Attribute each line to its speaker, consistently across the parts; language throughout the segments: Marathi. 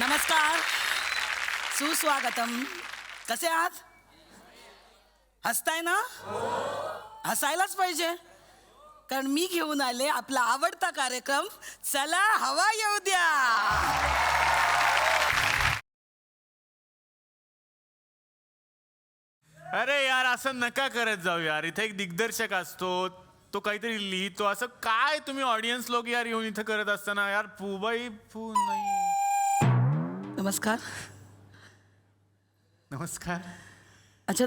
Speaker 1: नमस्कार, सुस्वागतम. कसे आहात? हसताय ना? हसायलाच पाहिजे, कारण मी घेऊन आले आपला आवडता कार्यक्रम. चला हवा येऊ द्या.
Speaker 2: अरे यार, असं नका करत जाऊ यार. इथे एक दिग्दर्शक असतो, तो काहीतरी लिहितो. असं काय तुम्ही ऑडियन्स लोक यार येऊन इथं करत असताना यार. फुबाई फू नाही.
Speaker 1: नमस्कार.
Speaker 2: नमस्कार.
Speaker 1: अच्छा,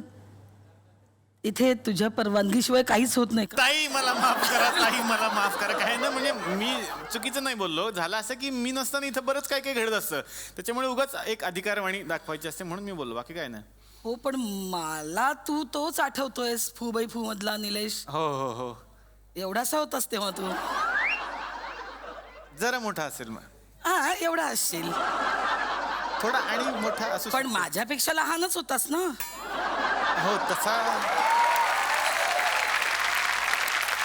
Speaker 1: इथे तुझ्या परवानगीशिवाय काहीच होत नाही का?
Speaker 2: ताई मला माफ करा, ताई मला माफ करा. काय ना, म्हणजे मी चुकीचं नाही बोललो. झालं असं की मी नसताना इथं बरंच काय काय घडत असतं, त्याच्यामुळे उगाच एक अधिकारवाणी दाखवायची असते म्हणून मी बोललो, बाकी काय नाही.
Speaker 1: हो, पण मला तू तोच आठवतोयस, फुबाई फू मधला निलेश.
Speaker 2: हो हो हो.
Speaker 1: एवढासा होतास तेव्हा तू.
Speaker 2: जरा मोठा असेल मग.
Speaker 1: हा, एवढा असशील,
Speaker 2: थोडा आणि मोठा असू
Speaker 1: पण
Speaker 2: शकतो.
Speaker 1: माझ्यापेक्षा लहानच होतास ना.
Speaker 2: हो तसा.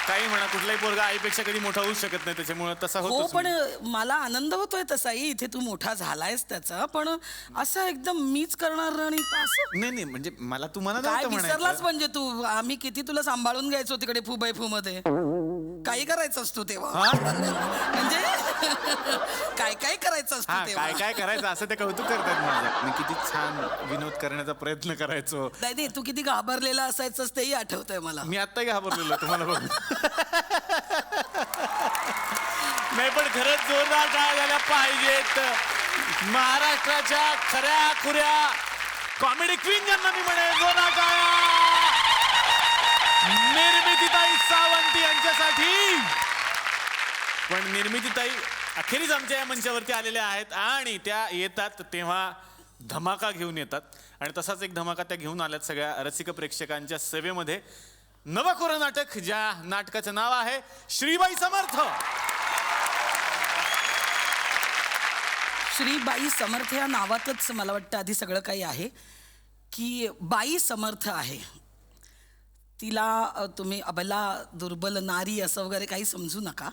Speaker 2: काही म्हणा, कुठलाही पोरगा आईपेक्षा कधी मोठा होऊ शकत नाही, त्याच्यामुळे तसा
Speaker 1: हो,
Speaker 2: होतो.
Speaker 1: पण मला आनंद होतोय तसाही इथे तू मोठा झालायस त्याचा. पण असं एकदम मीच करणार आणि असं
Speaker 2: नाही नाही, म्हणजे मला तुम्हाला
Speaker 1: काय
Speaker 2: नव्हतं
Speaker 1: विसरलाच.
Speaker 2: म्हणायचं.
Speaker 1: म्हणजे तू, आम्ही किती तुला सांभाळून घ्यायचो तिकडे फुबाई फू मध्ये. काही करायचं असतो तेव्हा. म्हणजे काय काय करायचं
Speaker 2: हा,
Speaker 1: असतं
Speaker 2: काय
Speaker 1: तेव्हा.
Speaker 2: काय करायचं असं ते कौतुक करतात माझं. मी किती छान विनोद करण्याचा प्रयत्न करायचो.
Speaker 1: नाही नाही, तू किती घाबरलेला असायचंस तेही आठवतंय मला.
Speaker 2: मी आत्ताही घाबरलेलो तुम्हाला बघून. नाही, पण खरंच जोरदार टाळ्या झाल्या पाहिजेत महाराष्ट्राच्या खऱ्या खुऱ्या कॉमेडी क्वीन ज्यांना मी म्हणेन. जोरदार टाळ्या निर्मितीताई सावंत यांच्यासाठी. पण निर्मितीताई अखेरीच आमच्या या मंचावरती आलेल्या आहेत आणि त्या येतात तेव्हा धमाका घेऊन येतात. आणि तसाच एक धमाका त्या घेऊन आल्यात सगळ्या रसिक प्रेक्षकांच्या सेवेमध्ये. नवकोरं नाटक, ज्या नाटकाचं नाव आहे श्रीबाई समर्थ.
Speaker 1: श्रीबाई समर्थ या नावातच मला वाटतं आधी सगळं काही आहे, की बाई समर्थ आहे. तिला तुम्ही अबला, दुर्बल नारी असं वगैरे काही समजू नका.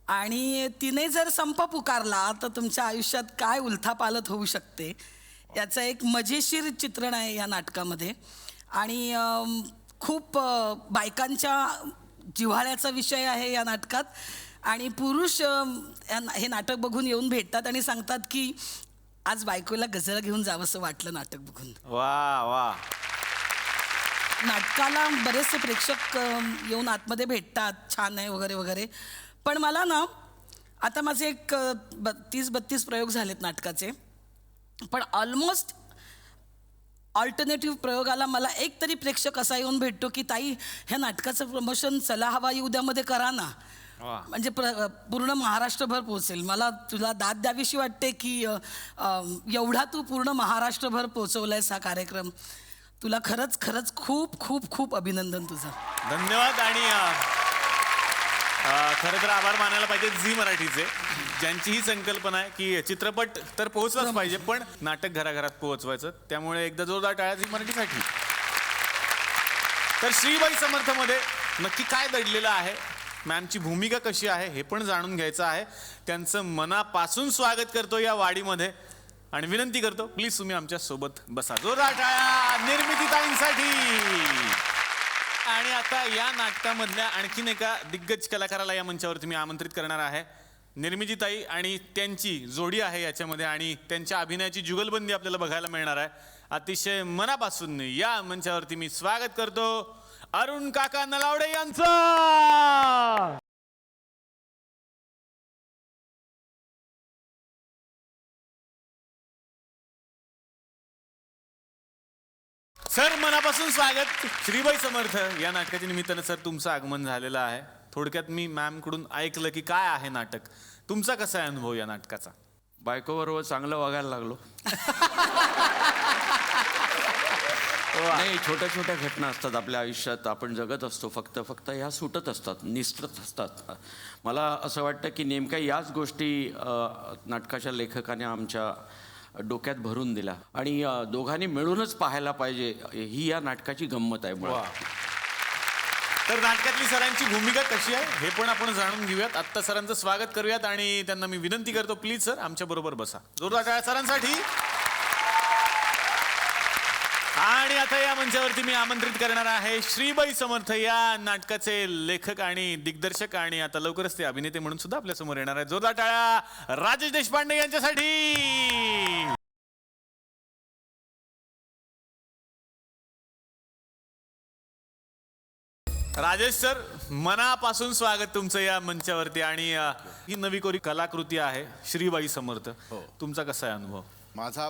Speaker 1: आणि तिने जर संप पुकारला तर तुमच्या आयुष्यात काय उलथापालथ होऊ शकते याचं एक मजेशीर चित्रण आहे या नाटकामध्ये. आणि खूप बायकांच्या जिव्हाळ्याचा विषय आहे या नाटकात. आणि पुरुष हे नाटक बघून येऊन भेटतात आणि सांगतात की आज बायकोला गजरा घेऊन जावंसं वाटलं नाटक बघून.
Speaker 2: वा वा.
Speaker 1: नाटकाला बरेचसे प्रेक्षक येऊन आतमध्ये भेटतात, छान आहे वगैरे वगैरे. पण मला ना, आता माझे एक 30-32 प्रयोग झालेत नाटकाचे, पण ऑलमोस्ट ऑल्टरनेटिव्ह प्रयोगाला मला एक तरी प्रेक्षक असा येऊन भेटतो की ताई, ह्या नाटकाचं प्रमोशन चला हवा येऊ द्यामध्ये करा ना. म्हणजे पूर्ण महाराष्ट्रभर पोहोचेल. मला तुला दाद द्यावीशी वाटते की एवढा तू पूर्ण महाराष्ट्रभर पोहोचवलायस हा कार्यक्रम. तुला खरंच खरंच खूप खूप खूप अभिनंदन तुझं.
Speaker 2: धन्यवाद. आणि खरं तर आभार मानायला पाहिजे झी मराठीचे, ज्यांची ही संकल्पना आहे की चित्रपट तर पोहोचलाच पाहिजे पण नाटक घराघरात पोहोचवायचं. त्यामुळे एकदा जोरदार टाळ्या झी मराठीसाठी. तर श्रीबाई समर्थमध्ये नक्की काय दडलेलं आहे, मॅमची भूमिका कशी आहे हे पण जाणून घ्यायचं आहे. त्यांचं मनापासून स्वागत करतो या वाडीमध्ये आणि विनंती करतो प्लीज तुम्ही आमच्या सोबत बसा. जोरदार टाळ्या निर्मितीताईंसाठी. आणि आता या नाटकामधल्या आणखीन एका दिग्गज कलाकाराला या मंचावरती मी आमंत्रित करणार आहे. निर्मितीताई आणि त्यांची जोडी आहे याच्यामध्ये आणि त्यांच्या अभिनयाची जुगलबंदी आपल्याला बघायला मिळणार आहे. अतिशय मनापासून या मंचावरती मी स्वागत करतो अरुण काका नलावडे यांचं. सर, मनापासून स्वागत. श्रीबाई समर्थ या नाटकाच्या निमित्तानं सर तुमचं आगमन झालेलं आहे. थोडक्यात मी मॅम कडून ऐकलं की काय आहे नाटक, तुमचा कसा आहे अनुभव या नाटकाचा?
Speaker 3: बायकोबरोबर चांगलं वागायला लागलो. नाही, छोट्या छोट्या घटना असतात आपल्या आयुष्यात, आपण जगत असतो, फक्त ह्या सुटत असतात, निसटत असतात. मला असं वाटतं की नेमक्या याच गोष्टी नाटकाच्या लेखकाने आमच्या डोक्यात भरून दिला आणि दोघांनी मिळूनच पाहायला पाहिजे, ही या नाटकाची गंमत आहे. मुळात
Speaker 2: तर नाटकातली सरांची भूमिका कशी आहे हे पण आपण जाणून घेऊयात. आत्ता सरांचं स्वागत करूयात आणि त्यांना मी विनंती करतो, प्लीज सर आमच्या बरोबर बसा. जोरदार टाळ्या सरांसाठी. आणि आता या मंचावरती मी आमंत्रित करणार आहे श्रीबाई समर्थ या नाटकाचे लेखक आणि दिग्दर्शक आणि आता लवकरच ते अभिनेते म्हणून सुद्धा आपल्या समोर येणार आहेत. जोरदार टाळ्या राजेश देशपांडे यांच्यासाठी. राजेश सर, मनापासून स्वागत तुमचं या मंचावरती. आणि ही नवी कोरी कलाकृती आहे श्रीबाई समर्थ. तुमचा कसा आहे अनुभव?
Speaker 4: माझा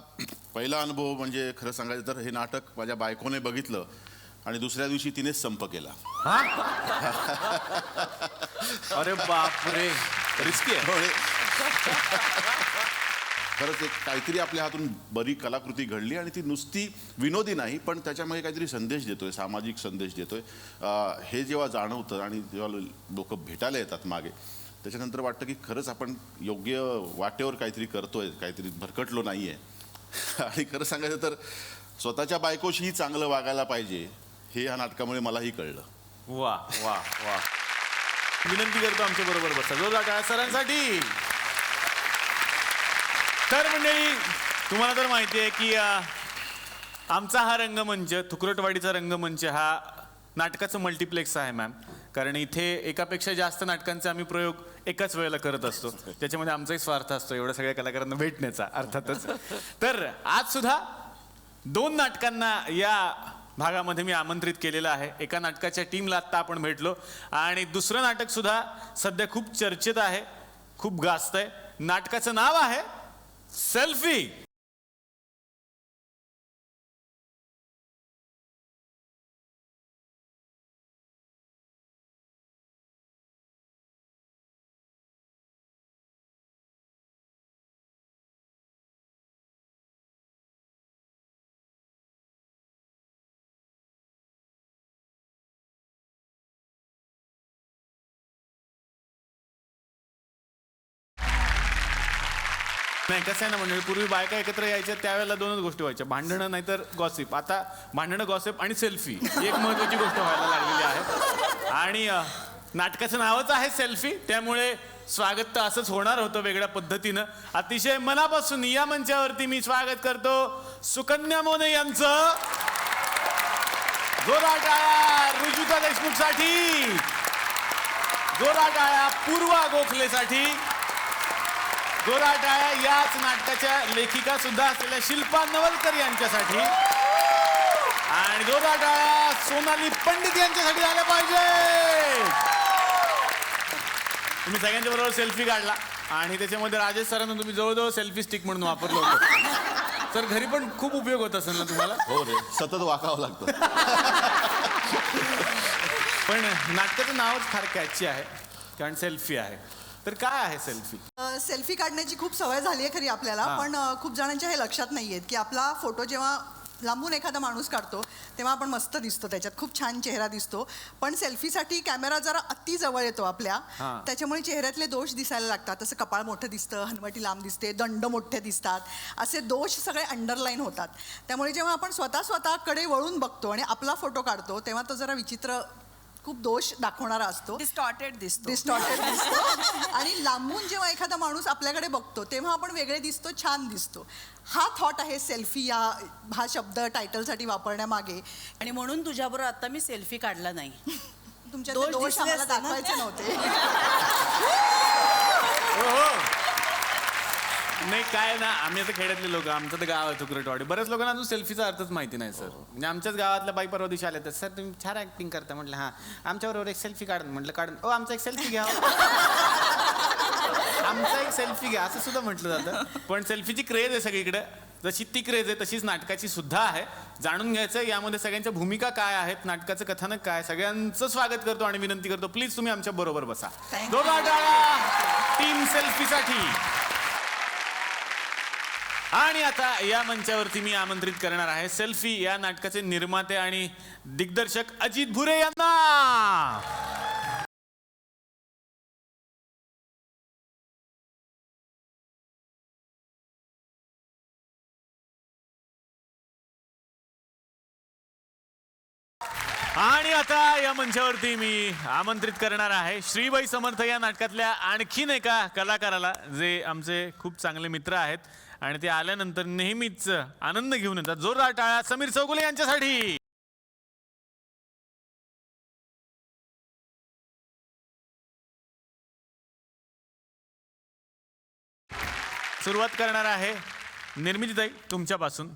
Speaker 4: पहिला अनुभव म्हणजे खरं सांगायचं तर हे नाटक माझ्या बायकोने बघितलं आणि दुसऱ्या दिवशी तिनेच संप केला.
Speaker 2: अरे बापरे, रिस्की आहे.
Speaker 4: खरंच एक काहीतरी आपल्या हातून बरी कलाकृती घडली आणि ती नुसती विनोदी नाही पण त्याच्यामध्ये काहीतरी संदेश देतोय, सामाजिक संदेश देतोय. हे जेव्हा जाणवतं आणि जेव्हा लोक भेटायला येतात मागे, त्याच्यानंतर वाटतं की खरंच आपण योग्य वाटेवर काहीतरी करतोय, काहीतरी भरकटलो नाही आहे. आणि खरं सांगायचं तर स्वतःच्या बायकोशीही चांगलं वागायला पाहिजे हे या नाटकामुळे मलाही कळलं.
Speaker 2: वा वा वा. विनंती करतो आमच्या बरोबर बसा. जोरदार टाळ्या सरांसाठी. तर मंडळी, तुम्हाला तर माहिती आहे की आमचा हा रंगमंच, थुकरटवाडीचा रंगमंच हा नाटकाचं मल्टिप्लेक्स आहे मॅम. कारण इथे एकापेक्षा जास्त नाटकांचे आम्ही प्रयोग एकाच वेळेला करत असतो. त्याच्यामध्ये आमचाही स्वार्थ असतो एवढ्या सगळ्या कलाकारांना भेटण्याचा अर्थातच. तर आज सुद्धा 2 नाटकांना या भागामध्ये मी आमंत्रित केलेलं आहे. एका नाटकाच्या टीमला आत्ता आपण भेटलो आणि दुसरं नाटक सुद्धा सध्या खूप चर्चेत आहे, खूप गाजतंय. नाटकाचं नाव आहे सेल्फी. नाही, कसं आहे ना मंडळी, पूर्वी बायका एकत्र यायच्या त्यावेळेला 2च गोष्टी व्हायच्या, भांडणं नाहीतर गॉसिप. आता भांडणं, गॉसिप आणि सेल्फी एक महत्वाची गोष्ट व्हायला लागलेली आहे. आणि नाटकाचं नावच आहे सेल्फी, त्यामुळे स्वागत तर असंच होणार होतं वेगळ्या पद्धतीनं. अतिशय मनापासून या मंचावरती मी स्वागत करतो सुकन्या मोने यांचं. जोरदार टाळ्या रुजुता देशमुखसाठी. जोरदार टाळ्या पूर्वा गोखलेसाठी. जोरदार टाळ्या याच नाटकाच्या लेखिका सुद्धा असलेल्या शिल्पा नवलकर यांच्यासाठी. आणि जोरदार टाळ्या सोनाली पंडित यांच्यासाठी झाल्या पाहिजे. तुम्ही सगळ्यांच्या बरोबर सेल्फी काढला आणि त्याच्यामध्ये राजेश सरांना तुम्ही जवळजवळ सेल्फी स्टिक म्हणून वापरलं होतं. तर घरी पण खूप उपयोग होत असेल ना तुम्हाला?
Speaker 4: हो रे, सतत वाकावं लागतं.
Speaker 2: पण नाटकाचं नावच फार कॅची आहे कारण सेल्फी आहे. तर काय आहे सेल्फी?
Speaker 5: सेल्फी काढण्याची खूप सवय झाली आहे खरी आपल्याला, पण खूप जणांच्या हे लक्षात नाही आहेत की आपला फोटो जेव्हा लांबून एखादा माणूस काढतो तेव्हा आपण मस्त दिसतो, त्याच्यात खूप छान चेहरा दिसतो. पण सेल्फीसाठी कॅमेरा जरा अति जवळ येतो आपल्या, त्याच्यामुळे चेहऱ्यातले दोष दिसायला लागतात. तसं कपाळ मोठं दिसतं, हनुवटी लांब दिसते, दंड मोठे दिसतात, असे दोष सगळे अंडरलाईन होतात. त्यामुळे जेव्हा आपण स्वतःकडे वळून बघतो आणि आपला फोटो काढतो तेव्हा तो जरा विचित्र, खूप दोष दाखवणारा असतो,
Speaker 1: डिस्टॉर्टेड दिसतो.
Speaker 5: आणि लांबून जेव्हा एखादा माणूस आपल्याकडे बघतो तेव्हा आपण वेगळे दिसतो, छान दिसतो. हा थॉट आहे सेल्फी हा शब्द टायटलसाठी वापरण्यामागे.
Speaker 6: आणि म्हणून तुझ्याबरोबर आता मी सेल्फी काढला नाही.
Speaker 5: तुमच्या
Speaker 6: दोष
Speaker 5: दोष
Speaker 6: दिसले
Speaker 5: आम्हाला
Speaker 6: असते ना.
Speaker 5: दाखवायचे नव्हते.
Speaker 2: नाही काय ना, आम्ही आता खेड्यातले लोक, आमचं तर गाव आहे थुकरटवाडी. बऱ्याच लोकांना अजून सेल्फीचा अर्थच माहिती नाही सर. म्हणजे आमच्याच गावातल्या बाई परवा दिवशी आल्या तर, सर तुम्ही छान ऍक्टिंग करता. म्हटलं हां, आमच्याबरोबर एक सेल्फी काढ. म्हटलं काढ. ओ आमचा एक सेल्फी घ्या. आमचा एक सेल्फी घ्या असं सुद्धा म्हटलं जातं. पण सेल्फीची क्रेज आहे सगळीकडे. जशी ती क्रेज आहे तशीच नाटकाची सुद्धा आहे. जाणून घ्यायचं यामध्ये सगळ्यांच्या भूमिका काय आहेत, नाटकाचं कथानक काय. सगळ्यांचं स्वागत करतो आणि विनंती करतो प्लीज तुम्ही आमच्या बरोबर बसा. जोरदार टाळ्या टीम सेल्फीसाठी. आणि आता या मंचावरती मी आमंत्रित करणार आहे सेल्फी या नाटकाचे निर्माते आणि दिग्दर्शक अजित भुरे यांना. आणि आता या मंचावरती मी आमंत्रित करणार आहे श्रीबाई समर्थ या नाटकातल्या आणखीन एका कलाकाराला, जे आमचे खूप चांगले मित्र आहेत आणि ते आल्यानंतर नेहमीच आनंद घेऊन येतात. जोरदार टाळ्या समीर चौगुले यांच्यासाठी. सुरुवात करणार आहे निर्मितीताई तुमच्यापासून.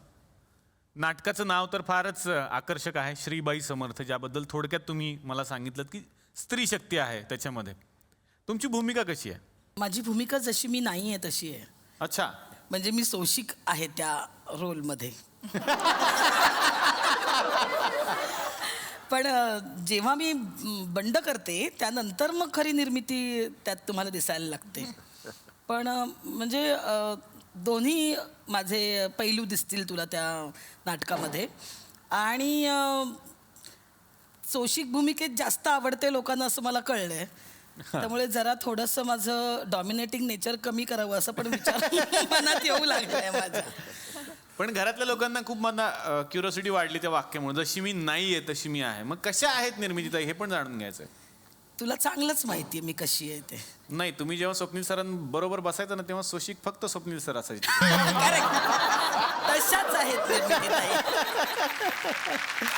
Speaker 2: नाटकाचं नाव तर फारच आकर्षक आहे, श्रीबाई समर्थ, ज्याबद्दल थोडक्यात तुम्ही मला सांगितलं की स्त्री शक्ती आहे त्याच्यामध्ये. तुमची भूमिका कशी आहे?
Speaker 1: माझी भूमिका जशी मी नाही आहे तशी आहे.
Speaker 2: अच्छा,
Speaker 1: म्हणजे मी सोशिक आहे त्या रोलमध्ये. पण जेव्हा मी बंड करते त्यानंतर मग खरी निर्मिती त्यात तुम्हाला दिसायला लागते. पण म्हणजे दोन्ही माझे पैलू दिसतील तुला त्या नाटकामध्ये. आणि सोशिक भूमिकेत जास्त आवडते लोकांना असं मला कळलं आहे. त्यामुळे जरा थोडंसं माझं डॉमिनेटिंग नेचर कमी करावं असं पण विचार मनात येऊ लागलं आहे माझ्या.
Speaker 2: पण घरातल्या लोकांना खूप मला क्युरिओसिटी वाढली त्या वाक्यामुळे, जशी मी नाही आहे तशी मी आहे. मग कशा आहेत निर्मितीताई हे पण जाणून घ्यायचं आहे.
Speaker 1: तुला चांगलंच माहिती आहे मी कशी आहे ते.
Speaker 2: नाही, तुम्ही जेव्हा स्वप्नील सरांबरोबर बसायचं ना तेव्हा सोशिक फक्त स्वप्नील सर असायचे.
Speaker 1: तशाच आहेत निर्मितीताई.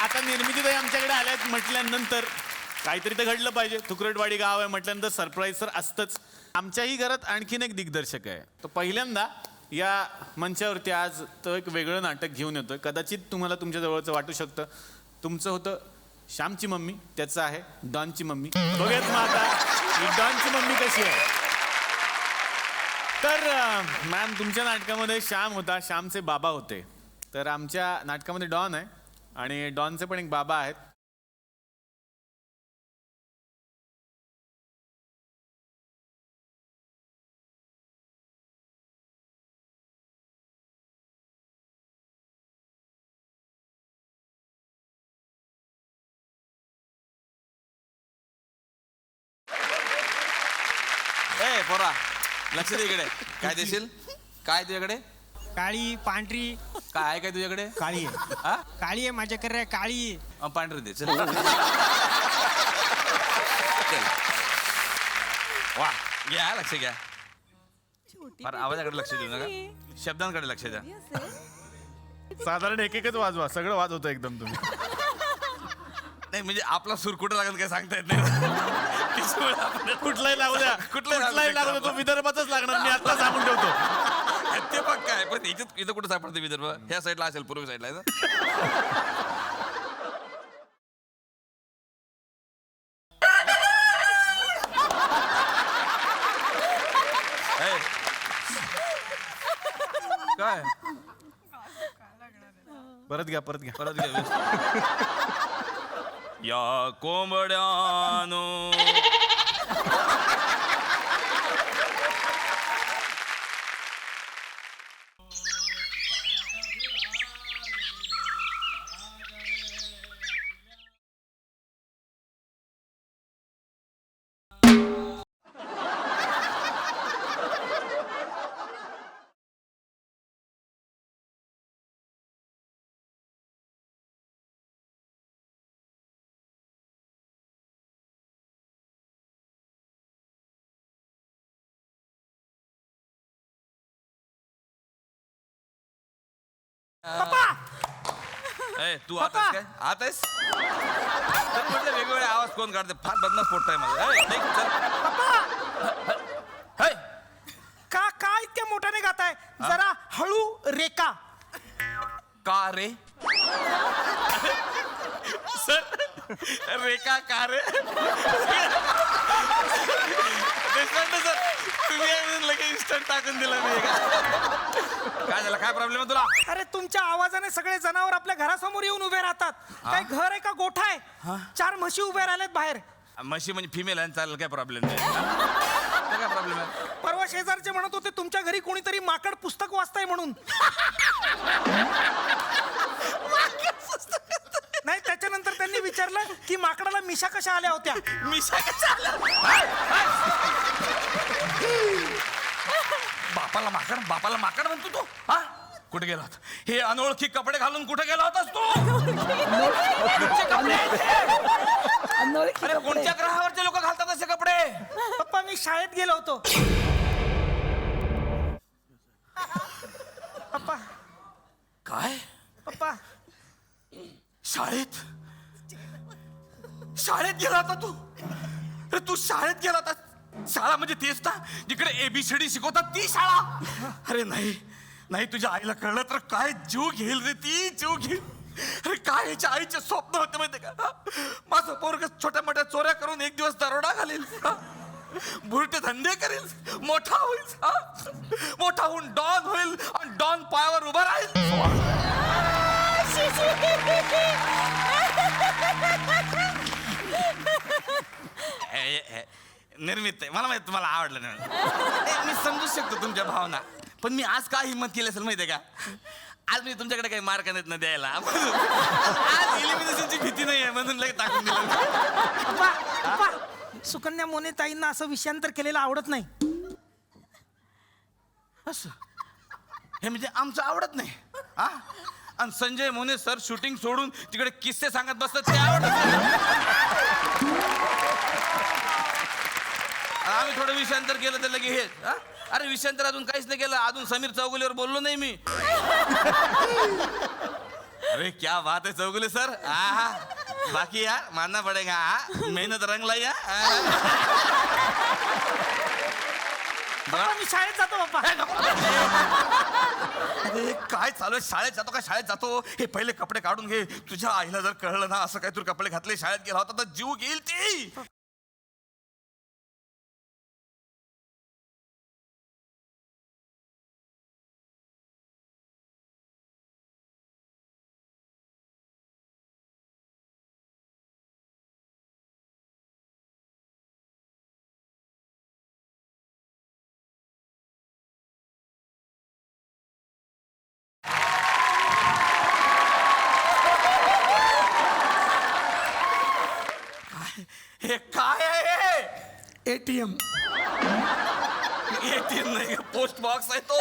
Speaker 2: आता निर्मितीताई आमच्याकडे आल्यात म्हटल्यानंतर काहीतरी तर घडलं पाहिजे. तुकरटवाडी गाव आहे म्हटल्यानंतर सरप्राईज तर असतंच. आमच्याही घरात आणखीन एक दिग्दर्शक आहे. तो पहिल्यांदा या मंचावरती आज तो एक वेगळं नाटक घेऊन येतोय. कदाचित तुम्हाला तुमच्या जवळचं वाटू शकतं. तुमचं होतं श्यामची मम्मी, त्याचं आहे डॉनची मम्मी. बघूयात मग आता ही डॉनची मम्मी कशी आहे. तर मॅम, तुमच्या नाटकामध्ये श्याम होता, श्यामचे बाबा होते. तर आमच्या नाटकामध्ये डॉन आहे आणि डॉनचे पण एक बाबा आहेत.
Speaker 7: ए पोरा, लक्ष दे इकडे. काय देशील? काय तुझ्याकडे?
Speaker 8: काळी पांढरी
Speaker 7: काय आहे काय तुझ्याकडे?
Speaker 8: काळी आहे.
Speaker 7: हा?
Speaker 8: काळी आहे माझ्याकडे, काळी आहे.
Speaker 7: पांढरी दे. चल. चल. वा, घ्या लक्ष घ्या. फार आवाजाकडे लक्ष देऊ नका, शब्दांकडे लक्ष द्या.
Speaker 2: साधारण एक एकच वाजवा, सगळं वाजवतं एकदम तुम्ही.
Speaker 7: नाही म्हणजे आपला सूर कुठं लागेल काय सांगता येत नाही.
Speaker 2: कुठलाही लागू द्या, कुठलाही लागू द्या, तो विदर्भातच लागणार. मी आता सांगून ठेवतो.
Speaker 7: ते बघ काय, पण इथं कुठं सापडते विदर्भ? ह्या साईडला असेल, पूर्व साईडला आहे ना. ए, काय
Speaker 2: परत घ्या, परत घ्या.
Speaker 7: परत घ्या. या कोंबड्यानो ए, तू आत आहेस काय? आत आहेस? तर म्हटलं वेगवेगळे आवाज कोण काढते? फार बदनाम फोडताय माझा. ए, निघ, चल. हे,
Speaker 8: का काय इतक्या मोठ्याने गाताय? जरा हळू रेका.
Speaker 7: का रे? सर, रेखा का रे? देशपांडे सर, तुम्ही लगेच इन्स्टंट टाकून दिला मी. काय झालं? काय प्रॉब्लेम आहे तुला?
Speaker 8: अरे तुमच्या आवाजाने सगळे जनावर आपल्या घरासमोर येऊन उभे राहतात. काय घर आहे का गोठा आहे? 4 म्हशी उभे राहिल्यात बाहेर.
Speaker 7: म्हशी म्हणजे फिमेल आहे, चालेल, काय प्रॉब्लेम नाही. काय प्रॉब्लेम आहे?
Speaker 8: परवा शेजारचे म्हणत होते तुमच्या घरी कोणीतरी माकड पुस्तक वाचताय म्हणून. नाही, त्याच्यानंतर त्यांनी विचारलं की माकडाला मिशा कशा आल्या होत्या.
Speaker 7: मिशा कशा आल्या? बापाला माकड म्हणतो तू? हा, कुठे गेला होता? हे अनोळखी कपडे घालून कुठे गेला होतास तू? कुठचे कपडे आहेत हे? अरे कोणत्या ग्रहावरचे लोक घालतात असे कपडे?
Speaker 8: पप्पा मी शाळेत गेलो होतो. पप्पा
Speaker 7: काय?
Speaker 8: पप्पा
Speaker 7: शाळेत गेला होता तू? अरे तू शाळेत गेला होता? शाळा म्हणजे तेच ना जिकडे ABCD शिकवतात ती शाळा? अरे नाही नाही, तुझ्या आईला कळलं तर काय जीव घेईल रे, ती जीव घेईल. अरे काय याच्या आईचे स्वप्न होते माहिती का? माझं पोरग छोट्या मोठ्या चोऱ्या करून एक दिवस दरोडा घालेल, बुरटे धंदे करेल, मोठा होईल, मोठा होऊन डॉन होईल आणि डॉन पायावर उभा राहील. निर्मित आहे, मला माहिती तुम्हाला आवडलं नाही. मी समजू शकतो तुमच्या भावना, पण मी आज काय हिंमत केली असेल माहितीये का? आज मी तुमच्याकडे काही मार्क नाहीत ना द्यायला. आज एलिमिनेशनची भीती नाही आहे म्हणून लगेच टाकून दिलं.
Speaker 8: पप्पा पप्पा सुकन्या मोने ताईंना असं विषयांतर केलेलं आवडत नाही.
Speaker 7: असं हे म्हणजे आमचं आवडत नाही हा? आणि संजय मोने सर शूटिंग सोडून तिकडे किस्से सांगत बसतात ते आवडत. आम्ही थोडं विषयांतर केलं तर लगे हे हा? अरे विषयांतर अजून काहीच नाही केलं, अजून समीर चौगुलेवर बोललो नाही मी. अरे क्या बात आहे चौगुले सर. हा बाकी यार मानना पडेगा, हा मेहनत रंग लाई.
Speaker 8: पप्पा मी शाळेत जातो पप्पा.
Speaker 7: अरे काय चालू आहे? शाळेत जातो का? शाळेत जातो. हे पहिले कपडे काढून घे. तुझ्या आईला जर कळलं ना असं काही तू कपडे घातले शाळेत गेला होता तर जीव घेईल ती. हे काय आहे?
Speaker 8: ATM.
Speaker 7: ATM नाही, पोस्ट बॉक्स आहे तो.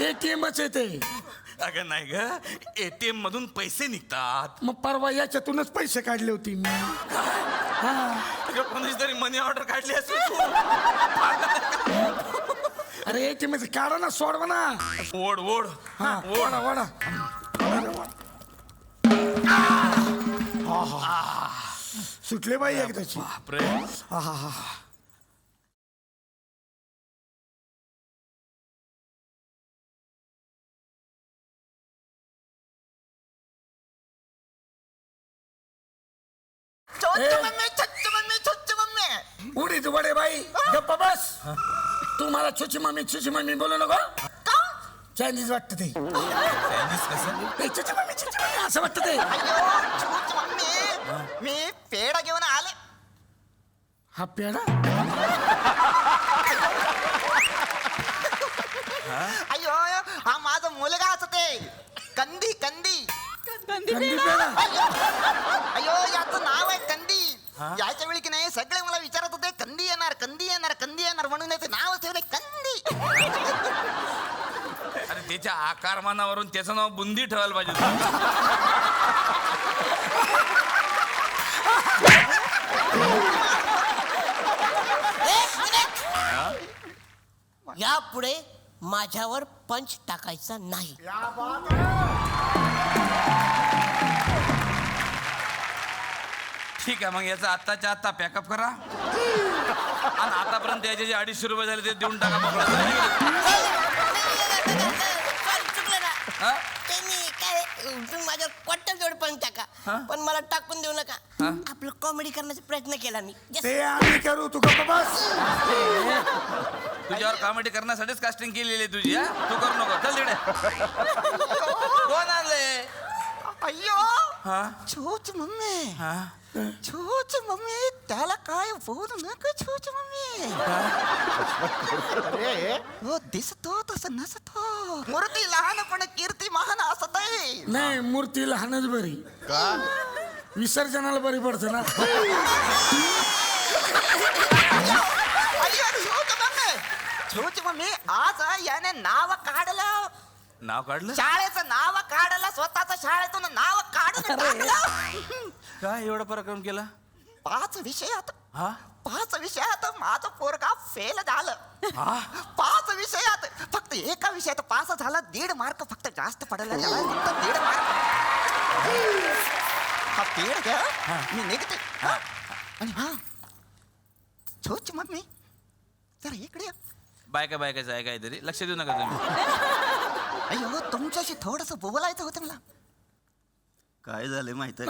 Speaker 9: ATMच आहे ते.
Speaker 7: अगं नाही ग, ATM मधून पैसे निघतात.
Speaker 9: मग परवा याच्यातूनच पैसे काढले होते मी.
Speaker 7: अगं कोणीच तरी मनी ऑर्डर काढली असेल तू.
Speaker 9: अरे ATM काढा ना, सोडवा ना.
Speaker 7: ओढ ओढ
Speaker 9: हा वडा वडा. सुटले बाई एकदाची.
Speaker 7: बापरे.
Speaker 9: उडीद वडे बाई गप्पा बस. तू मला छुची मम्मी बोलू नको. चायनीज वाटत ते. छुची मम्मी असं वाटत ते.
Speaker 10: मी पेढा घेऊन आले.
Speaker 9: हा पेढा.
Speaker 10: अयो हा माझा मुलगाच ते कंदी कंदी.
Speaker 9: कंदी पेढा.
Speaker 10: अयो याचं नाव आहे कंदी. याच्या वेळी की नाही सगळे मला विचारत होते कंदी येणार कंदी येणार कंदी येणार म्हणून याचं नाव ठेवलंय कंदी.
Speaker 7: अरे त्याच्या आकारमानावरून त्याचं नाव बुंदी ठेवायला पाहिजे.
Speaker 11: यापुढे माझ्यावर पंच टाकायचा नाही.
Speaker 7: ठीक आहे मग याचा आत्ताच्या आत्ता पॅकअप करा आणि आतापर्यंत याचे जे 250 रुपये झाले ते देऊन टाका.
Speaker 11: चुकलं ना. त्यांनी काय तुम्ही माझ्यावर क्वार्टर जोड पण टाका पण मला टाकून देऊ नका. आपलं कॉमेडी करण्याचा प्रयत्न केला मी.
Speaker 9: ते आम्ही करू, तू गप्पा बस.
Speaker 7: तुझ्यावर कॉमेडी करण्यासाठीच कास्टिंग केलेली आहे तुझी. तू करू नको, चल तिकडे. कोण आले?
Speaker 10: अय्यो छूच मम्मी. छूच मम्मी त्याला काय बोलू नका. छूच मम्मी अरे हो दिसतो तसं नसतो. मूर्ती लहान पण कीर्ती महान असत आहे.
Speaker 9: नाही मूर्ती लहानच बरी.
Speaker 4: का
Speaker 9: विसर्जनाला बरी पडतं ना.
Speaker 10: अय्यो छोची मम्मी आज याने नाव काढलं
Speaker 7: नाव काढलं
Speaker 10: शाळेचं नाव काढलं स्वतःच शाळेतून नाव काढून टाकलं
Speaker 7: काय एवढा पराक्रम केला
Speaker 10: 5 विषयात
Speaker 7: हा
Speaker 10: 5 विषयात माझं पोरगा फेल झालं 5 विषयात फक्त एका विषयात पास झाला 1.5 मार्क फक्त जास्त पडला त्याला फक्त 1.5 मार्क हा पेड घ्या मी निघते आणि हा छोच मम्मी जरा इकडे ये.
Speaker 7: बायकाचं आहे काहीतरी लक्ष देऊ नका तुम्ही
Speaker 10: अय्यो तुमच्याशी थोडस बोलायचं होतं मला काय झालं माहित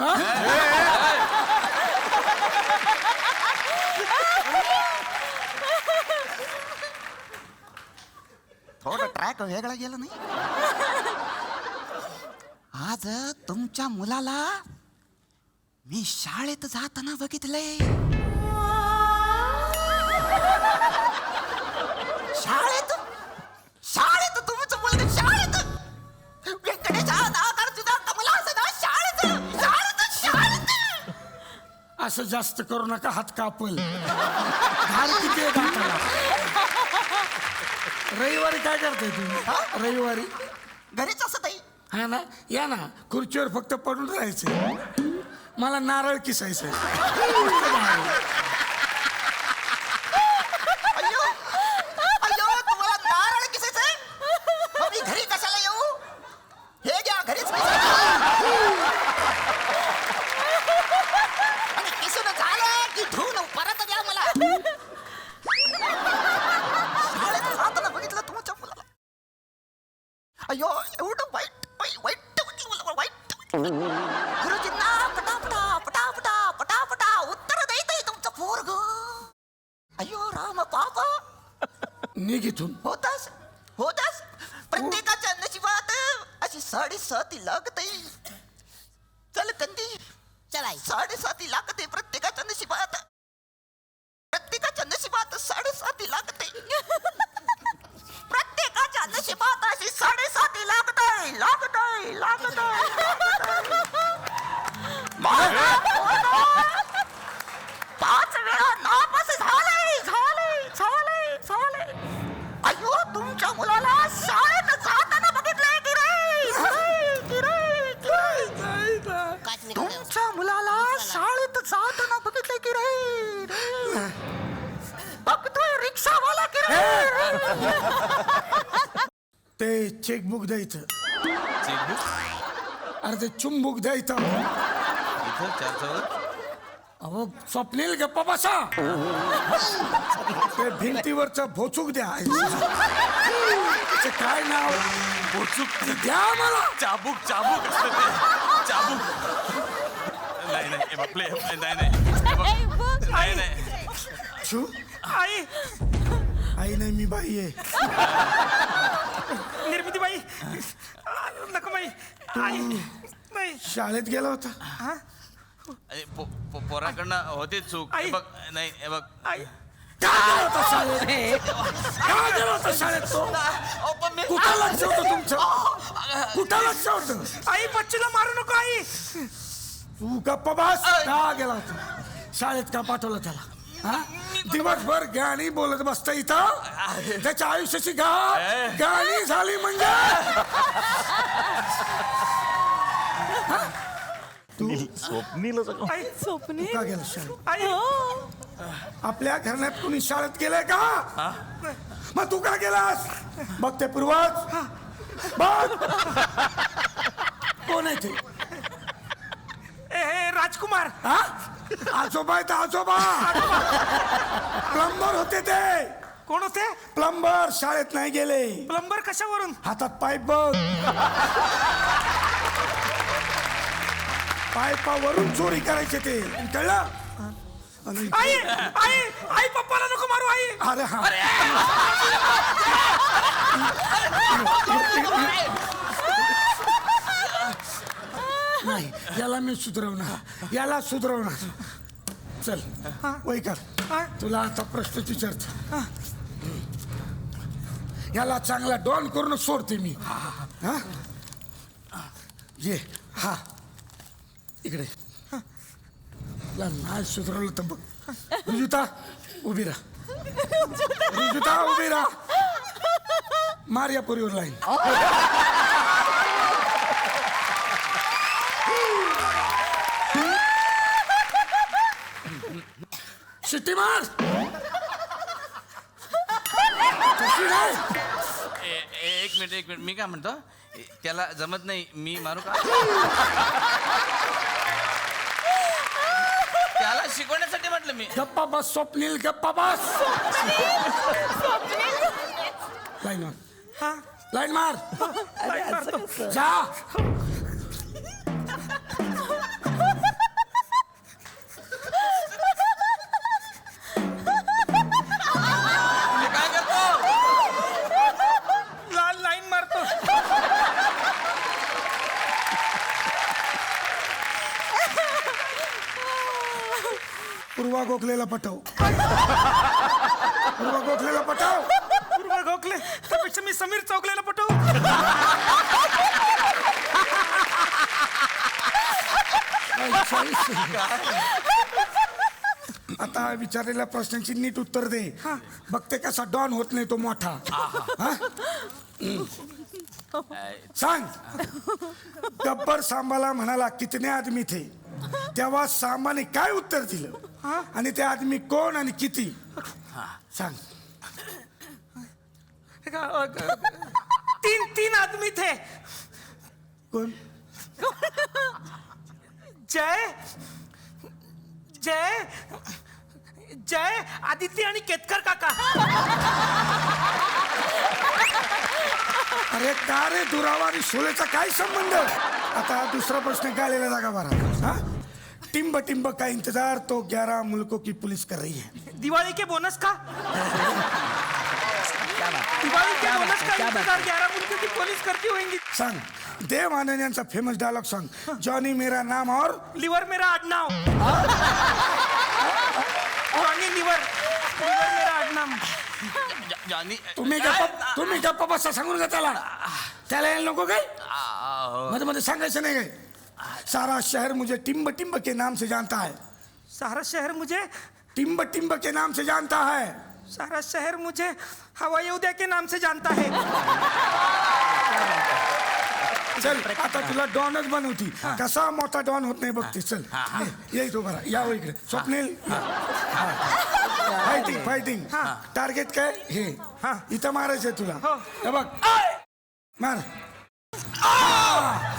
Speaker 10: थोडं ट्रॅक वेगळा गेला नाही आज तुमच्या मुलाला मी शाळेत जाताना बघितलंय शाळेत शाळेत तुमचं मुलगा शाळेत व्यंकटेशा नाकार तुझा कमला असं ना शाळेत शाळेत शाळेत
Speaker 9: असं जास्त करू नका हात कापल घाल किती आहे दाताला. रविवारी काय करताय तुम्ही रविवारी
Speaker 10: घरीच असत आहे
Speaker 9: हा ना या ना खुर्चीवर फक्त पडून राहायचं मला नारळ किसायचं
Speaker 10: अय्यो अय्यो तुम्हाला नारळ किसायचंय मग मी घरी कशाला येऊ हे घ्या घरीच आणि किसून झालं की धुवून परत द्या मला शाळेत जाताना बघितलं तुमच्या मुलाला अय्यो एवढं वाईट वाईट गुरुजींना पटापटा पटापटा पटापटा उत्तर देत तुमचं पोरग अय्यो राम बाबा
Speaker 9: निघितून
Speaker 10: होतास प्रत्येकाच्या नशिबात अशी 7.5 लागते चल कंदी
Speaker 11: चला
Speaker 10: 7.5 लागते प्रत्येकाच्या नशिबात 7.5 लागते प्रत्येकाच्या नशिबात अशी 7.5 लागते 5 वेळा नापास झालंय अय्यो तुमच्या मुलाला शाळेत जाताना बघितलंय की रे तुमच्या मुलाला शाळेत जाताना बघितलंय की रे बघतोय रिक्षावाला की रे
Speaker 9: ते चेकबुक द्यायचं
Speaker 7: चेकबुक
Speaker 9: अरे ते चुंबुक द्यायचं
Speaker 7: इथं 4 चौघात
Speaker 9: अहो स्वप्नील गप्पा बसा ते भिंतीवरचं भोचूक द्या ते काय नाव
Speaker 7: बोचूक
Speaker 9: द्या मला
Speaker 7: चाबूक असतं ते चाबूक नाही हे बघ, play, नाही हे बघ, नाही
Speaker 9: छू
Speaker 8: आई
Speaker 9: आई नाही मी बाई आहे
Speaker 8: निर्मिती बाई नको बाई आई नाही
Speaker 9: शाळेत गेला होता
Speaker 7: पोराकडनं होते चूक
Speaker 8: आई.
Speaker 7: हे बघ नाही हे बघ
Speaker 8: आई
Speaker 9: का गेला होता शाळेत का गेला होता शाळेत तो कुठं लक्ष होतं तुमचं कुठं लक्ष होतं
Speaker 8: आई बच्चूला मारू नको आई
Speaker 9: तू गप्पा बस का गेला होता शाळेत का पाठवलं त्याला हा? दिवसभर गाणी बोलत बसता इथं त्याच्या आयुष्याची गाणी झाली म्हणजे
Speaker 8: आई स्वप्नी
Speaker 9: का गेला शाळेत
Speaker 8: आई
Speaker 9: आपल्या घराण्यात कुणी शाळेत गेलाय का मग तू का गेलास बघ ते पूर्वज बघ कोण आहे ते
Speaker 8: ए राजकुमार
Speaker 9: हा? आजोबा आहेत आजोबा प्लंबर होते ते
Speaker 8: कोण होते
Speaker 9: प्लंबर शाळेत नाही गेले
Speaker 8: प्लंबर कशावरून
Speaker 9: हातात पाईप बघ पाईपावरून चोरी करायचे ते कळलं आणि-
Speaker 8: आई आई आई पप्पाला नको मारू आई
Speaker 9: अरे हा नाही याला मी सुधरवणार याला सुधरवणार चल वय कर तुला आता प्रश्न विचारतो याला चांगला डॉन करून सोडते मी हा ये हा इकडे तुला नाही सुधरवलं तर बघ रुजुता उभी राहा रुजुता उभी राहा मार या पोरीवर लाईन. शिट्टी मार. तशी नाही.
Speaker 7: एक मिनिट मी काय म्हणतो त्याला जमत नाही मी मारू का त्याला शिकवण्यासाठी म्हटलं मी.
Speaker 9: गप्पा बस स्वप्नील, गप्पा बस. लाईन मार.
Speaker 8: हा
Speaker 9: लाईन मार.
Speaker 8: लाईन मारतो.
Speaker 9: जा.
Speaker 7: हे काय करतो
Speaker 8: लाल लाईन मारतो.
Speaker 9: पूर्वा गोखलेला पटव. पूर्वा गोखलेला पटव.
Speaker 8: पूर्वा गोखले त्यापेक्षा मी समीर चौगलेला पटवू.
Speaker 9: आता विचारलेल्या प्रश्नांची नीट उत्तर दे. बघते कसा डॉन होत नाही तो मोठा. हा? सांग. गब्बर सांबाला म्हणाला कितने आदमी थे, तेव्हा सांबाने काय उत्तर दिलं आणि ते आदमी कोण आणि किती सांग.
Speaker 8: तीन आदमी थे.
Speaker 9: कोण?
Speaker 8: जय जय जय आदित्य आणि केतकर काका.
Speaker 9: अरे का रे दुरावा आणि शोलेचा काय संबंध. आता दुसरा प्रश्न गालेला जागा बरा. हा? टिम्ब टिम्ब का इंतजार तो 11 मुल्कों की पुलिस कर रही है.
Speaker 8: दिवाली के बोनस का दिवाली के बोनस का इंतजार 11 मुल्कों की पुलिस करती होंगी.
Speaker 9: सांग. देव आनंद यांचा फेमस डायलॉग सांग. जॉनी मेरा नाम और
Speaker 8: लिवर मेरा आडनाव. जॉनी लिवर मेरा आडनाव.
Speaker 7: जानी
Speaker 9: तुम्ही गप्पा बसा सांगून का त्याला यायला नको काय. मध्ये मध्ये सांगायचं नाही काय. सारा शहर मुझे टिम्ब टिम्ब के नाम से जानता है.
Speaker 8: सारा शहर मुझे
Speaker 9: टिम्ब टिम्ब के नाम से जानता है.
Speaker 8: सारा शहर मुझे हवाई उद्या के नाम से जानता है.
Speaker 9: चल आता तुला डॉनच बनवती. कसा मोठा डॉन होत नाही बघते. चल ये तो बरा या इकडे. Swapnil fighting fighting. टार्गेट काय हे. इथं मारायचंय तुला. हे बघ मार.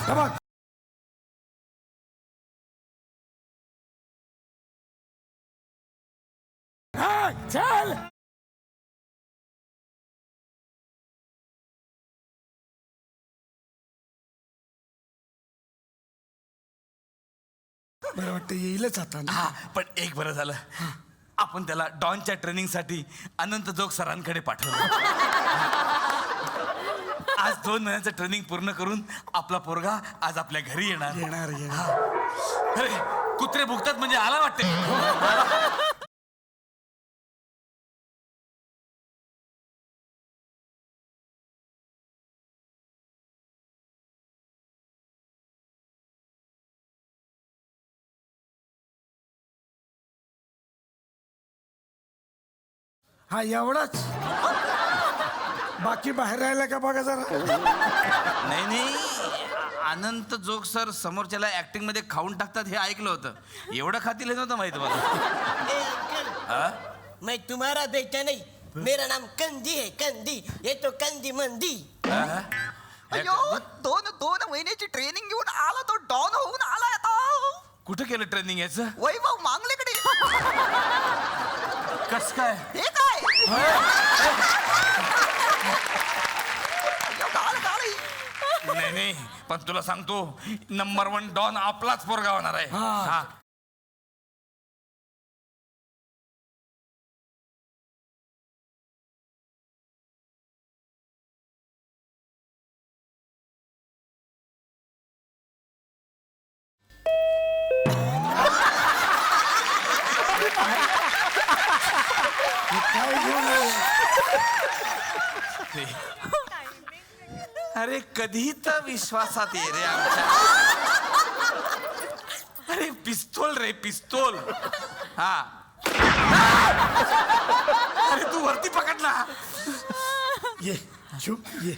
Speaker 9: हे बघ. चल. बरं वाटतं येईलच आता.
Speaker 7: हा पण एक बरं झालं आपण त्याला डॉनच्या ट्रेनिंगसाठी अनंत जोग सरांकडे पाठवलं. आज 2 महिन्याचं ट्रेनिंग पूर्ण करून आपला पोरगा आज आपल्या घरी येणार. अरे कुत्रे भुकतात म्हणजे आला वाटते.
Speaker 9: हा एवढाच. बाकी बाहेर राहिला का बघा जरा.
Speaker 7: नाही अनंत जोग सर समोरच्याला ऍक्टिंग मध्ये खाऊन टाकतात हे ऐकलं होतं. एवढं खातील हे नव्हतं माहित मला.
Speaker 11: मैं तुम्हारा बेटा नहीं, मेरा नाम कंदी है. कंदी ये तो कंदी मंदी.
Speaker 10: अयो दोन महिन्याची ट्रेनिंग घेऊन आला तो डॉन होऊन आलाय आता.
Speaker 7: कुठं केलं ट्रेनिंग याचं.
Speaker 10: वैभव मांगलेकडे.
Speaker 7: कस काय
Speaker 10: हे काय
Speaker 7: नाही पण तुला सांगतो नंबर 1 डॉन आपलाच पोरगा होणार आहे. हा अरे कधी तर विश्वासात ये रे आमच्या. अरे पिस्तूल रे पिस्तूल. हा अरे तू वरती पकडला.
Speaker 9: ये शू ये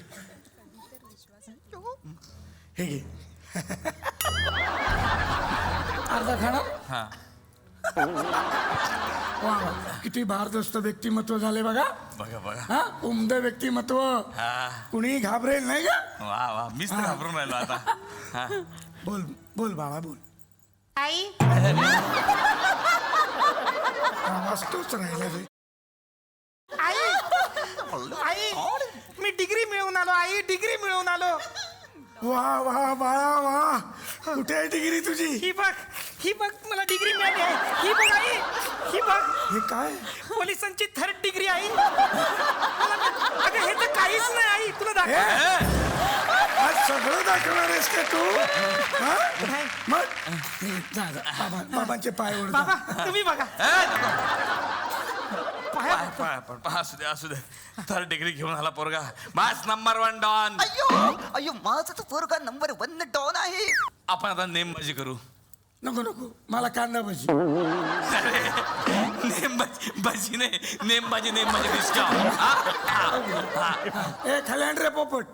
Speaker 9: हे घे अर्धा खाणार
Speaker 7: हा
Speaker 9: वा वा, किती भारदस्त व्यक्तिमत्व झाले बघा.
Speaker 7: बघा बघा
Speaker 9: हा उमद व्यक्तिमत्व.
Speaker 7: हा
Speaker 9: कुणी घाबरेल नाही का.
Speaker 7: वा वा मीच तर घाबरून राहिलो आता हा
Speaker 9: बोल बोल बाळा बोल.
Speaker 10: आई
Speaker 9: आवाज तोच राहिला रे.
Speaker 8: आई आई मी डिग्री मिळवून आलो आई, डिग्री मिळवून आलो.
Speaker 9: वा वा बाळा वा, कुठे आहे डिग्री तुझी.
Speaker 8: ही बघ मला डिग्री मिळाली आहे. ही बघ आई, ही बघ
Speaker 9: हे काय.
Speaker 8: पोलिसांची 3rd डिग्री आई. अगं हे तर काहीच नाही आई, तुला दाखव.
Speaker 9: आज सगळं दाखवणार आहेस का तू. हा? मग जा जा बाबांचे पाय ओढ.
Speaker 8: बाबा तुम्ही बघा.
Speaker 7: असू दे तर डिग्री घेऊन आला पोरगा मास नंबर 1 डॉन.
Speaker 10: अयो माझा तर पोरगा नंबर 1 डॉन आहे.
Speaker 7: आपण आता नेमबाजी करू.
Speaker 9: नको नको मला कांदा भजी.
Speaker 7: नेमबाजी नाही, नेमबाजी डिस्का.
Speaker 9: ए खाल्यान रे पोपट.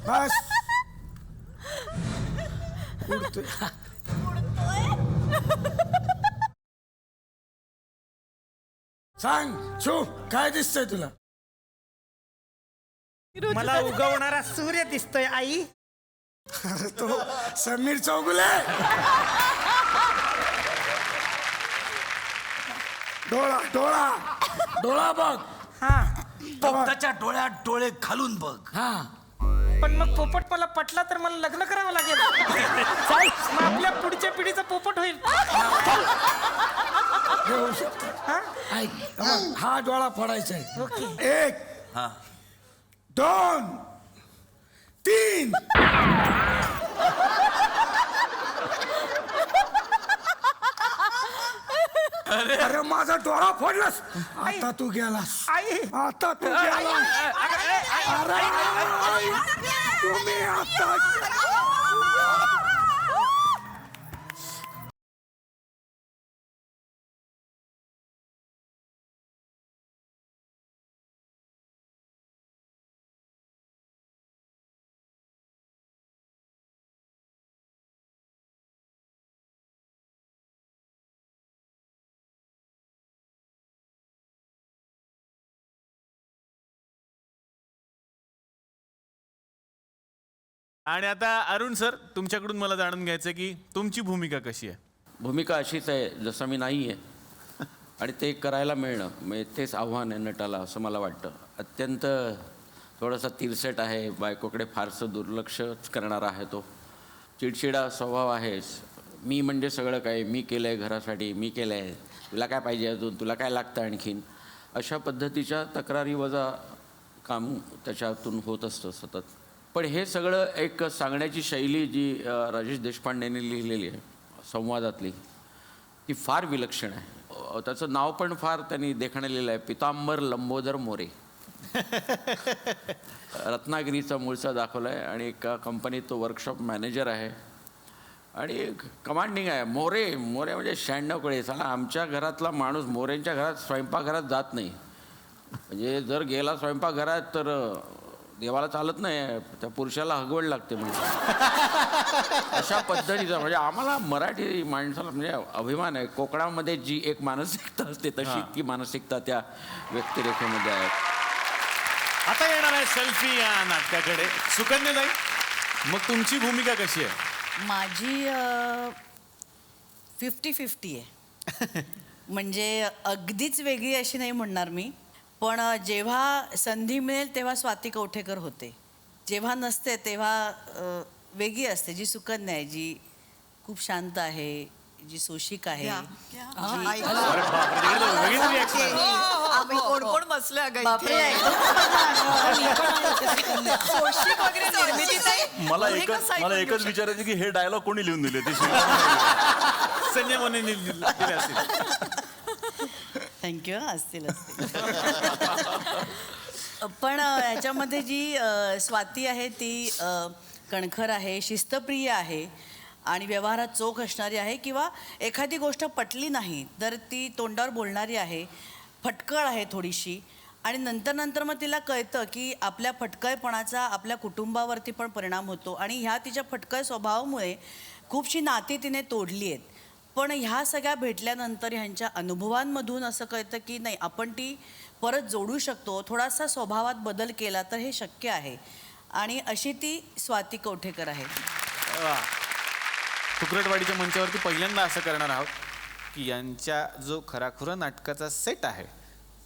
Speaker 9: बस उडतोय. सांग शो काय दिसतंय तुला.
Speaker 8: मला उगवणारा सूर्य दिसतोय आई.
Speaker 9: अरे तो समीर चौगुले. डोळा डोळा डोळा बघ.
Speaker 8: हा
Speaker 7: पोपटाच्या डोळ्यात डोळे घालून बघ.
Speaker 9: हा
Speaker 8: पण मग पोपट मला पटला तर मला लग्न करावं लागेल. मग आपल्या पुढच्या पिढीचा पोपट होईल.
Speaker 9: हे होऊ शकतं.
Speaker 8: हा?
Speaker 9: ऐक बघ, हा डोळा फोडायचा आहे.
Speaker 8: ओके.
Speaker 9: 1 2 3. अरे माझा डोळा फोडलास. आता तू गेलास.
Speaker 8: आई
Speaker 9: आता तू गेलास. अरे तुम्ही आता.
Speaker 2: आणि आता अरुण सर तुमच्याकडून मला जाणून घ्यायचं की तुमची भूमिका कशी आहे.
Speaker 3: भूमिका अशीच आहे जसं मी नाही आहे आणि ते करायला मिळणं म्हणजे तेच आव्हान आहे नटाला असं मला वाटतं. अत्यंत थोडासा तिरसट आहे, बायकोकडे फारसं दुर्लक्षच करणारा आहे तो, चिडचिडा स्वभाव आहेच. मी म्हणजे सगळं काय, मी केलं आहे घरासाठी, मी केलं आहे, तुला काय पाहिजे अजून, तुला काय लागतं आणखीन, अशा पद्धतीच्या तक्रारी वजा काम त्याच्यातून होत असतं सतत. पण हे सगळं एक सांगण्याची शैली जी राजेश देशपांडेंनी लिहिलेली आहे संवादातली, ती फार विलक्षण आहे. त्याचं नाव पण फार त्यांनी देखणलेलं आहे, पितांबर लंबोदर मोरे. रत्नागिरीचा मूळचा दाखवला आहे आणि एका कंपनीत तो वर्कशॉप मॅनेजर आहे आणि कमांडिंग आहे. मोरे मोरे म्हणजे 96 कळे. चला आमच्या घरातला माणूस मोरेंच्या घरात स्वयंपाकघरात जात नाही. म्हणजे जर गेला स्वयंपाकघरात तर देवाला चालत नाही, त्या पुरुषाला हगवड लागते म्हणजे. अशा पद्धतीचा म्हणजे आम्हाला मराठी माणसाला म्हणजे अभिमान आहे. कोकणामध्ये जी एक मानसिकता असते तशी ती मानसिकता त्या व्यक्तिरेखेमध्ये आहे.
Speaker 2: आता येणार आहे सेल्फी या नाटकाकडे. सुकन्याताई, मग तुमची भूमिका कशी आहे.
Speaker 6: माझी 50-50 आहे. म्हणजे अगदीच वेगळी अशी नाही म्हणणार मी, पण जेव्हा संधी मिळेल तेव्हा स्वाती कवठेकर होते, जेव्हा नसते तेव्हा वेगळी असते. जी सुकन्या आहे, जी खूप शांत आहे, जी सोशिक आहे,
Speaker 5: आम्ही कोण कोण बसलोय अगं
Speaker 6: बापरे,
Speaker 5: इथे.
Speaker 6: सोशिक वगैरे निर्मिती
Speaker 12: मला एकच विचारायचं की हे डायलॉग कोणी लिहून दिले ते.
Speaker 2: संजय मोने दिले असतील.
Speaker 6: थँक्यू. असतील पण ह्याच्यामध्ये जी स्वाती आहे ती कणखर आहे, शिस्तप्रिय आहे आणि व्यवहारात चोख असणारी आहे, किंवा एखादी गोष्ट पटली नाही तर ती तोंडावर बोलणारी आहे, फटकळ आहे थोडीशी, आणि नंतर मग तिला कळतं की आपल्या फटकळपणाचा आपल्या कुटुंबावरती पण परिणाम होतो, आणि ह्या तिच्या फटकळ स्वभावामुळे खूपशी नाती तिने तोडली आहेत. पण ह्या सगळ्या भेटल्यानंतर ह्यांच्या अनुभवांमधून असं कळतं की नाही, आपण ती परत जोडू शकतो, थोडासा स्वभावात बदल केला तर हे शक्य आहे. आणि अशी ती स्वाती कवठेकर आहे.
Speaker 2: तुकडटवाडीच्या मंचावरती पहिल्यांदा असं करणार आहोत की यांच्या जो खराखुरा नाटकाचा सेट आहे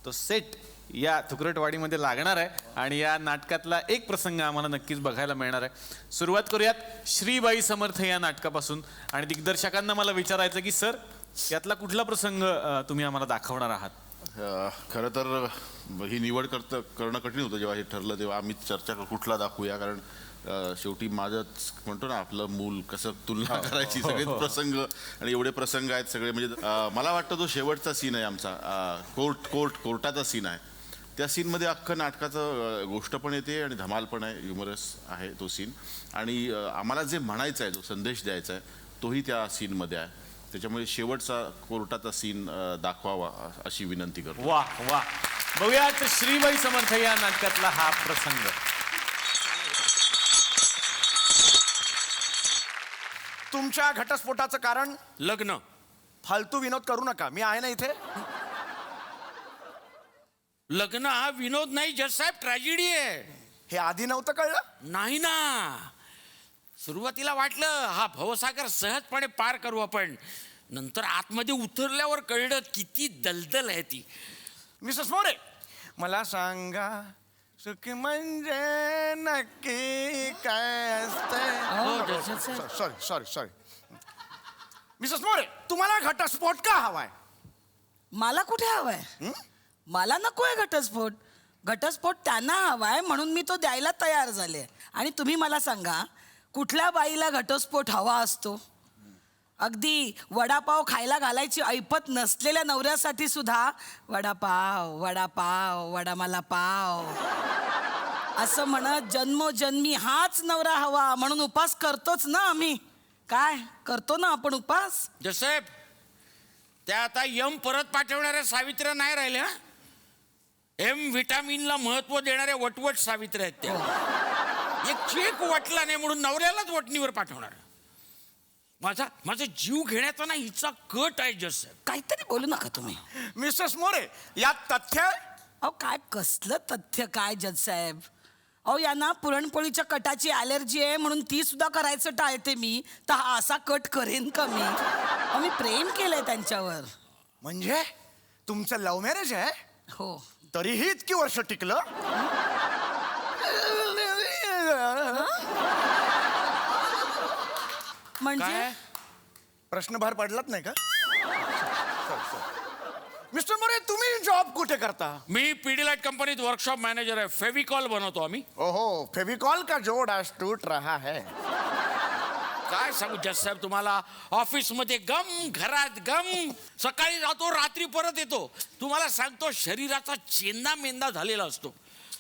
Speaker 2: तो सेट या तुकडटवाडीमध्ये लागणार आहे, आणि या नाटकातला एक प्रसंग आम्हाला नक्कीच बघायला मिळणार आहे. सुरुवात करूयात श्रीबाई समर्थ या नाटकापासून. आणि दिग्दर्शकांना मला विचारायचं की सर, यातला कुठला प्रसंग तुम्ही आम्हाला दाखवणार आहात?
Speaker 4: खरं तर ही निवड करणं कठीण होतं. जेव्हा हे ठरलं तेव्हा आम्ही चर्चा कुठला दाखवूया, कारण शेवटी माझंच म्हणतो ना, आपलं मूल कसं तुलना करायची, सगळेच प्रसंग, आणि एवढे प्रसंग आहेत सगळे. म्हणजे मला वाटतं तो शेवटचा सीन आहे आमचा, कोर्टाचा सीन आहे. त्या सीनमध्ये अख्खं नाटकाचं गोष्ट पण येते आणि धमाल पण आहे, ह्युमरस आहे तो सीन. आणि आम्हाला जे म्हणायचं आहे, जो संदेश द्यायचा आहे, तोही त्या सीनमध्ये आहे. त्याच्यामुळे शेवटचा कोर्टाचा सीन दाखवावा अशी विनंती करतो.
Speaker 2: वा वा, बघूयात श्रीबाई समर्थ या नाटकातला हा प्रसंग.
Speaker 13: तुमच्या घटस्फोटाचं कारण
Speaker 3: लग्न.
Speaker 13: फालतू विनोद करू नका, मी आहे ना इथे.
Speaker 3: लग्न हा विनोद नाही जजसाहेब, ट्रॅजेडी आहे.
Speaker 13: हे आधी नव्हतं कळलं?
Speaker 3: नाही ना, सुरुवातीला वाटलं हा भवसागर सहजपणे पार करू आपण, नंतर आतमध्ये उतरल्यावर कळलं किती दलदल आहे ती.
Speaker 13: मिसेस मोरे, मला सांगा सुख म्हणजे नक्की काय असते. सॉरी मिसेस मोरे, तुम्हाला घटस्फोट का हवाय?
Speaker 1: मला कुठे हवाय? मला नकोय घटस्फोट. घटस्फोट त्यांना हवाय म्हणून मी तो द्यायला तयार झाले. आणि तुम्ही मला सांगा, कुठल्या बाईला घटस्फोट हवा असतो? अगदी वडापाव खायला घालायची ऐपत नसलेल्या नवऱ्यासाठी सुद्धा वडापाव वडापाव वडा मला पाव असं म्हणत जन्मोजन्मी हाच नवरा हवा म्हणून उपास करतोच ना आम्ही. काय करतो ना आपण उपास?
Speaker 3: जसाहेब, त्या आता यम परत पाठवणाऱ्या सावित्र्या नाही राहिल्या. एम व्हिटॅमिनला महत्व देणाऱ्या वटवट सावित्र्या आहेत त्या. एक चेक वाटला नाही म्हणून नवऱ्यालाच वटणीवर पाठवणार. माझा जीव घेण्याचा ना हिचा कट आहे जसाहेब.
Speaker 1: काहीतरी बोलू नका तुम्ही.
Speaker 13: मिसेस मोरे, यात तथ्य?
Speaker 1: अहो काय कसलं तथ्य काय जजसाहेब? अहो यांना पुरणपोळीच्या कटाची ॲलर्जी आहे म्हणून ती सुद्धा करायचं टाळते मी, तर हा असा कट करेन का मी? अहो मी प्रेम केलंय त्यांच्यावर.
Speaker 13: म्हणजे तुमचं लव्ह मॅरेज आहे?
Speaker 1: हो.
Speaker 13: तरीही इतकी वर्ष टिकलं?
Speaker 1: म्हणजे
Speaker 13: प्रश्न बाहेर पडलाच नाही का? मिस्टर मोरे, तुम्ही जॉब कुठे करता?
Speaker 3: मी पीडीलाइट कंपनीत वर्कशॉप मॅनेजर आहे. फेविकॉल बनवतो आम्ही.
Speaker 13: ओहो, फेविकॉल का जोड आज टूट रहा है.
Speaker 3: काय सांगू जजसाहेब तुम्हाला, ऑफिसमध्ये गम, घरात गम, सकाळी जातो रात्री परत येतो. तुम्हाला सांगतो शरीराचा चेंदा मेंदा झालेला असतो.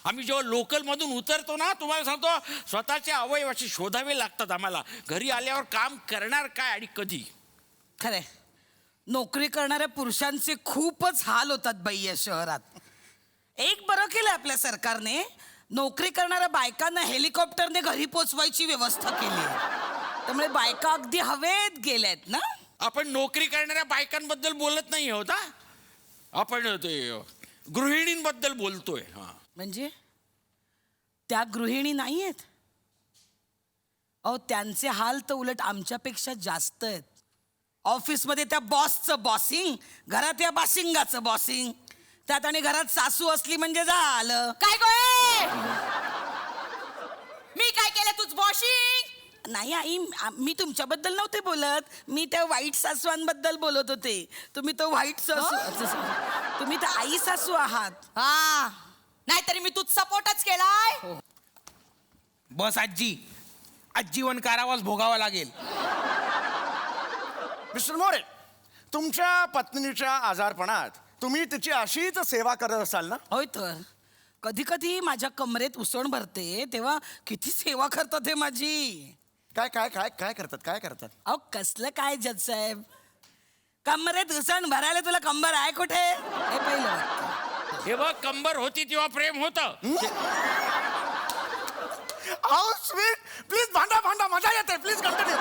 Speaker 3: आम्ही जेव्हा लोकलमधून उतरतो ना, तुम्हाला सांगतो स्वतःचे अवयव असे शोधावे लागतात आम्हाला. घरी आल्यावर काम करणार काय आणि कधी?
Speaker 1: खरे, नोकरी करणाऱ्या पुरुषांचे खूपच हाल होतात बाई या शहरात. एक बरं केलं आपल्या सरकारने, नोकरी करणाऱ्या बायकांना हेलिकॉप्टरने घरी पोचवायची व्यवस्था केली आहे. त्यामुळे बायका अगदी हवेत गेल्यात ना.
Speaker 3: आपण नोकरी करणाऱ्या बायकांबद्दल बोलत नाही आहोत. आपण ते गृहिणींबद्दल बोलतोय.
Speaker 1: म्हणजे त्या गृहिणी नाही आहेत? अहो त्यांचे हाल तर उलट आमच्यापेक्षा जास्त आहेत. ऑफिसमध्ये त्या बॉसचं बॉसिंग, घरात या बाशिंगाचं बॉसिंग, त्यात आणि घरात सासू असली म्हणजे झालं.
Speaker 10: काय गोय? मी काय केलं तुझ बॉशिंग?
Speaker 1: नाही आई, मी तुमच्याबद्दल नव्हते बोलत, मी त्या वाईट सासूंबद्दल बोलत होते. तुम्ही तो वाईट सासू, तुम्ही तर आई सासू आहात.
Speaker 10: हा, नाहीतरी मी तुझ सपोर्टच केलाय.
Speaker 8: बस आजी, आजीवन कारावास भोगावा लागेल.
Speaker 13: मिस्टर मोरे, तुमच्या पत्नीच्या आजारपणात तुम्ही तिची अशीच सेवा करत असाल ना?
Speaker 1: होय तर. कधी कधी माझ्या कमरेत उसण भरते तेव्हा किती सेवा करतात हे माझी.
Speaker 13: काय काय काय काय करतात काय करतात?
Speaker 1: अहो कसलं काय जज साहेब, कमरेत घुसण भरायला तुला कंबर आहे कुठे? हे पहिलं वाक्य.
Speaker 3: हे बघ, कंबर होती तेव्हा प्रेम होतं.
Speaker 13: अहो स्वीट, प्लीज भांडा भांडा, मजा येते, प्लीज कंटिन्यू.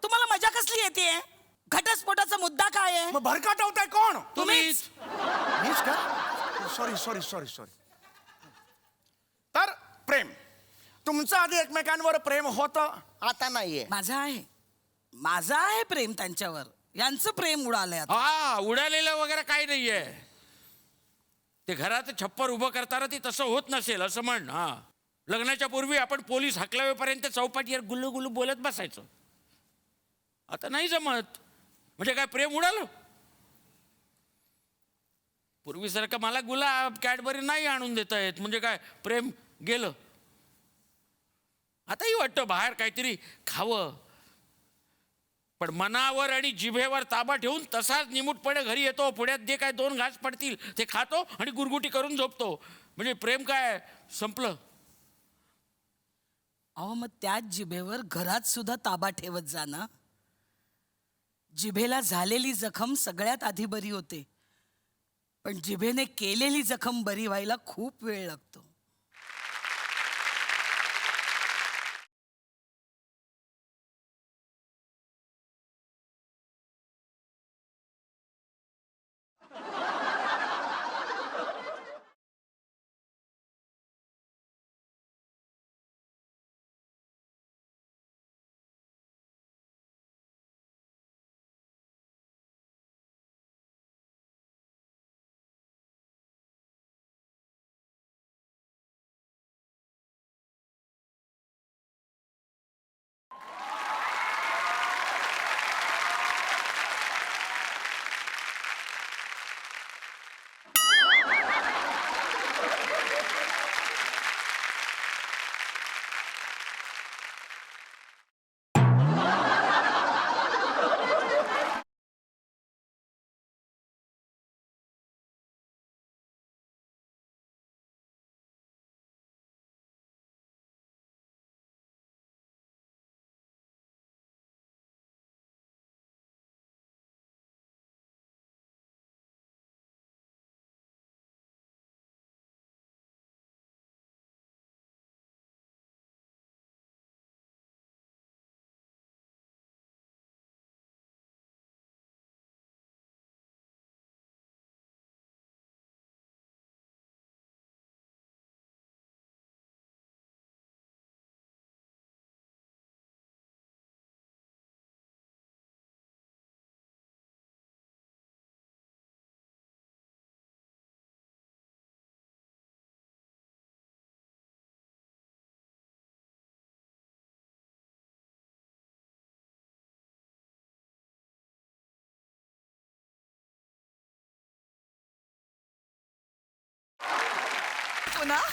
Speaker 1: तुम्हाला मजा कसली येते? घटस्फोटाचा मुद्दा काय आहे?
Speaker 13: मग भरकटवताय कोण?
Speaker 3: तुम्हीच.
Speaker 13: मीच का? Sorry sorry sorry sorry. तर प्रेम तुमचं आधी एकमेकांवर प्रेम होतं, आता नाहीये.
Speaker 1: माझं आहे प्रेम त्यांच्यावर. यांचं प्रेम उडालंय आता.
Speaker 3: हा, उडालेलं वगैरे काही नाहीये. ते घरात छप्पर उभं करताना ते तसं होत नसेल असं म्हण. हा, लग्नाच्या पूर्वी आपण पोलीस हकलावेपर्यंत चौपाटीवर गुल्लू गुल्लू बोलत बसायचो. आता नाही जमत. म्हणजे काय प्रेम उडालं? पूर्वीसारखं मला गुलाब कॅडबरी नाही आणून देता येत. म्हणजे काय प्रेम गेलं? आताही वाटतं बाहेर काहीतरी खावं, पण मनावर आणि जिभेवर ताबा ठेवून तसाच निमूटपणे घरी येतो. पुण्यात जे काय 2 घास पडतील ते खातो आणि गुरगुटी करून झोपतो. म्हणजे प्रेम काय संपलं?
Speaker 1: अहो मग त्याच जिभेवर घरात सुद्धा ताबा ठेवत जा ना. जिभेला झालेली जखम सगळ्यात आधी बरी होते, पण जिभेने केलेली जखम बरी व्हायला खूप वेळ लागतो.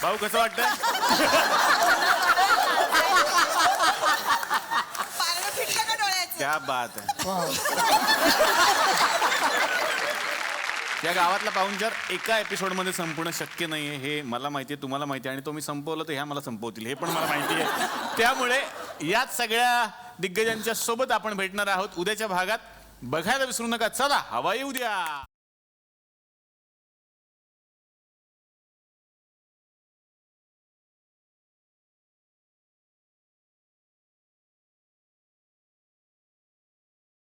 Speaker 2: भाऊ कसं वाटतं?
Speaker 5: पारणं फिटलं का डोळ्याचं?
Speaker 2: क्या बात आहे. या गावातला पाहुणचार एका एपिसोडमध्ये संपवणं शक्य नाहीये, हे मला माहिती आहे, तुम्हाला माहिती आहे. आणि तो मी संपवलं तर ह्या मला संपवतील हे पण मला माहिती आहे. त्यामुळे याच सगळ्या दिग्गजांच्या सोबत आपण भेटणार आहोत उद्याच्या भागात. बघायला विसरू नका. चला, हवा येऊ द्या.